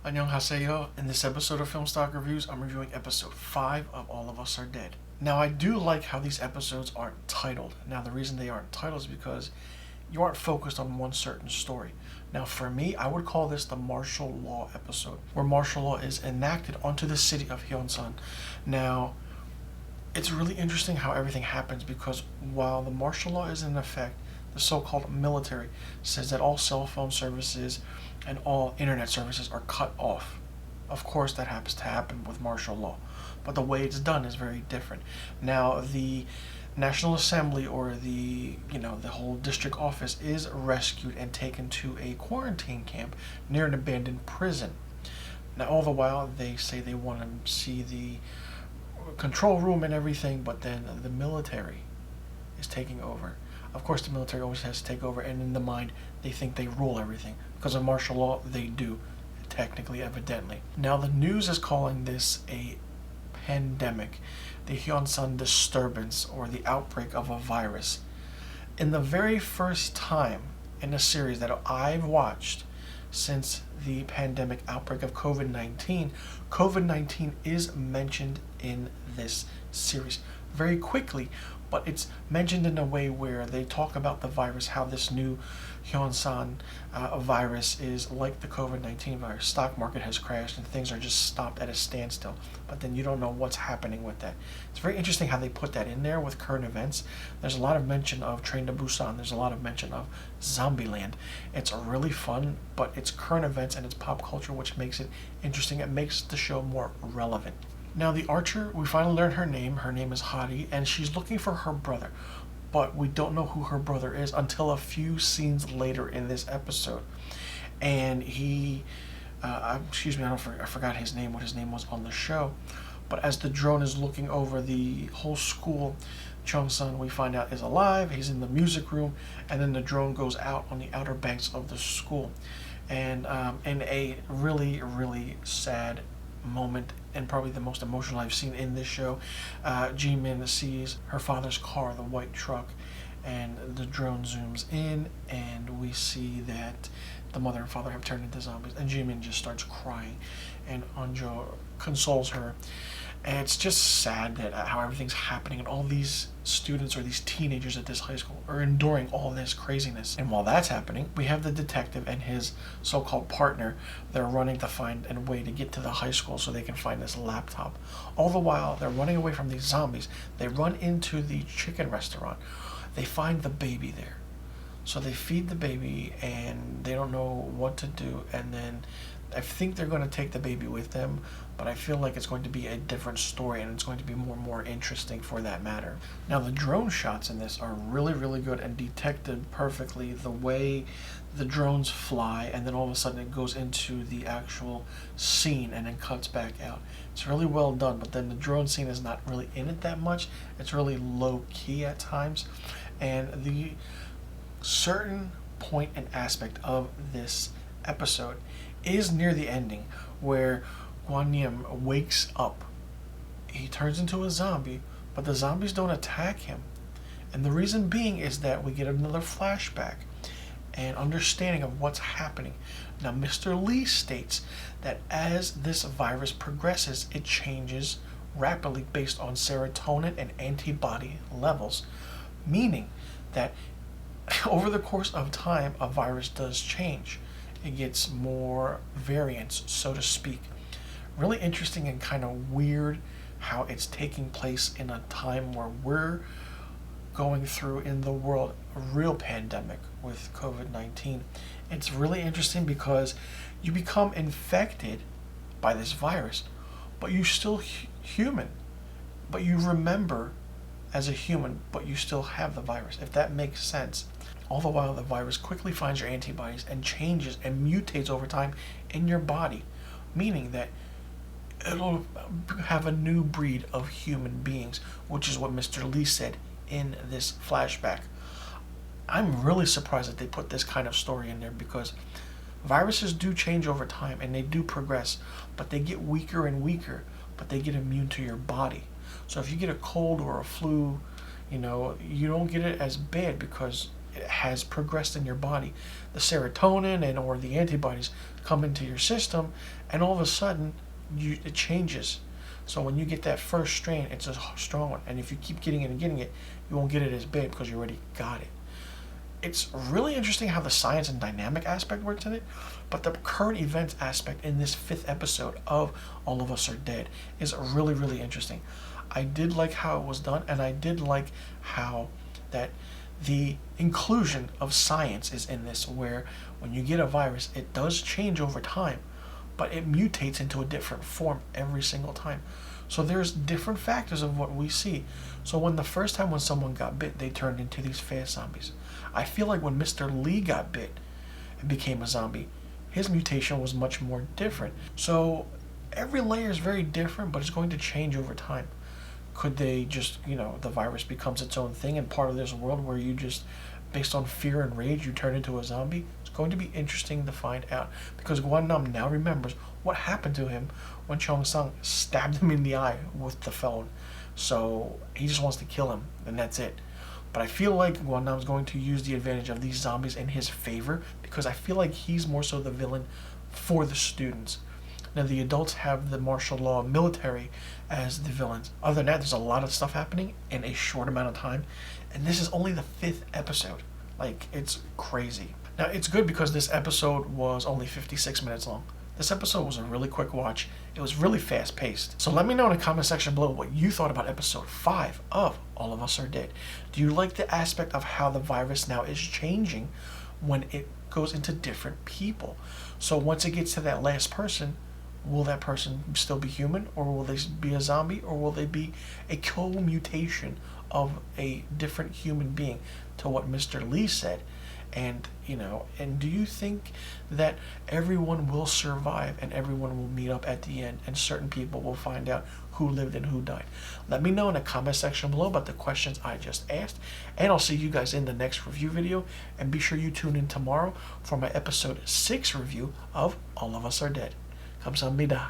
안녕하세요. In this episode of Film Stock Reviews, I'm reviewing episode 5 of All of Us Are Dead. Now, I do like how these episodes aren't titled. Now, the reason they aren't titled is because you aren't focused on one certain story. Now, for me, I would call this the martial law episode, where martial law is enacted onto the city of Hyeonsan. Now, it's really interesting how everything happens because while the martial law is in effect, the so-called military says that all cell phone services and all internet services are cut off. Of course, that happens to happen with martial law, but the way it's done is very different. Now, the National Assembly or the whole district office is rescued and taken to a quarantine camp near an abandoned prison. Now, all the while, they say they want to see the control room and everything, but then the military is taking over. Of course, the military always has to take over, and in the mind, they think they rule everything. Because of martial law, they do, technically, evidently. Now, the news is calling this a pandemic, the Hyeonsan disturbance, or the outbreak of a virus. In the very first time in a series that I've watched since the pandemic outbreak of COVID-19, COVID-19 is mentioned in this series very quickly, but it's mentioned in a way where they talk about the virus, how this new Hyeonsan virus is like the COVID-19 virus. Stock market has crashed and things are just stopped at a standstill, but then you don't know what's happening with that. It's very interesting how they put that in there with current events. There's a lot of mention of Train to Busan. There's a lot of mention of Zombieland. It's really fun, but it's current events and it's pop culture, which makes it interesting. It makes the show more relevant. Now, the archer, we finally learn her name. Her name is Hari, and she's looking for her brother. But we don't know who her brother is until a few scenes later in this episode. And he, I forgot his name, what his name was on the show. But as the drone is looking over the whole school, Chung-sun, we find out, is alive. He's in the music room, and then the drone goes out on the outer banks of the school. And in a really, really sad moment, and probably the most emotional I've seen in this show, Jimin sees her father's car, the white truck, and the drone zooms in, and we see that the mother and father have turned into zombies, and Jimin just starts crying, and Anjo consoles her. And it's just sad that how everything's happening, and all these students or these teenagers at this high school are enduring all this craziness. And while that's happening, we have the detective and his so-called partner. They're running to find a way to get to the high school so they can find this laptop. All the while, they're running away from these zombies. They run into the chicken restaurant. They find the baby there. So they feed the baby, and they don't know what to do, and then I think they're going to take the baby with them, but I feel like it's going to be a different story, and it's going to be more interesting for that matter. Now, the drone shots in this are really, really good and detected perfectly. The way the drones fly, and then all of a sudden it goes into the actual scene and then cuts back out. It's really well done, but then the drone scene is not really in it that much. It's really low-key at times, and the certain point and aspect of this episode is near the ending, where Gwanyim wakes up. He turns into a zombie, but the zombies don't attack him. And the reason being is that we get another flashback and understanding of what's happening. Now, Mr. Lee states that as this virus progresses, it changes rapidly based on serotonin and antibody levels, meaning that over the course of time, a virus does change. It gets more variants, so to speak. Really interesting and kind of weird how it's taking place in a time where we're going through in the world a real pandemic with COVID-19. It's really interesting because you become infected by this virus, but you're still human. But you remember as a human, but you still have the virus, if that makes sense. All the while, the virus quickly finds your antibodies and changes and mutates over time in your body, meaning that it'll have a new breed of human beings, which is what Mr. Lee said in this flashback. I'm really surprised that they put this kind of story in there, because viruses do change over time and they do progress, but they get weaker and weaker, but they get immune to your body. So if you get a cold or a flu, you don't get it as bad because it has progressed in your body. The serotonin and or the antibodies come into your system, and all of a sudden it changes. So when you get that first strain, it's a strong one, and if you keep getting it and getting it, you won't get it as bad because you already got it. It's really interesting how the science and dynamic aspect works in it, but the current events aspect in this 5th episode of All of Us Are Dead is really, really interesting. I did like how it was done, and I did like how that the inclusion of science is in this, where when you get a virus, it does change over time, but it mutates into a different form every single time. So there's different factors of what we see. So when the first time when someone got bit, they turned into these fast zombies. I feel like when Mr. Lee got bit and became a zombie, his mutation was much more different. So every layer is very different, but it's going to change over time. Could they just, the virus becomes its own thing and part of this world where you just, based on fear and rage, you turn into a zombie? It's going to be interesting to find out, because Guan now remembers what happened to him when Chong Sung stabbed him in the eye with the phone. So he just wants to kill him, and that's it. But I feel like Guan going to use the advantage of these zombies in his favor, because I feel like he's more so the villain for the students. Now the adults have the martial law military as the villains. Other than that, there's a lot of stuff happening in a short amount of time, and this is only the 5th episode. Like, it's crazy. Now it's good because this episode was only 56 minutes long. This episode was a really quick watch. It was really fast paced. So let me know in the comment section below what you thought about episode 5 of All of Us Are Dead. Do you like the aspect of how the virus now is changing when it goes into different people? So once it gets to that last person, will that person still be human, or will they be a zombie, or will they be a co-mutation of a different human being, to what Mr. Lee said? And do you think that everyone will survive and everyone will meet up at the end and certain people will find out who lived and who died? Let me know in the comment section below about the questions I just asked, and I'll see you guys in the next review video. And be sure you tune in tomorrow for my episode 6 review of All of Us Are Dead. 감사합니다.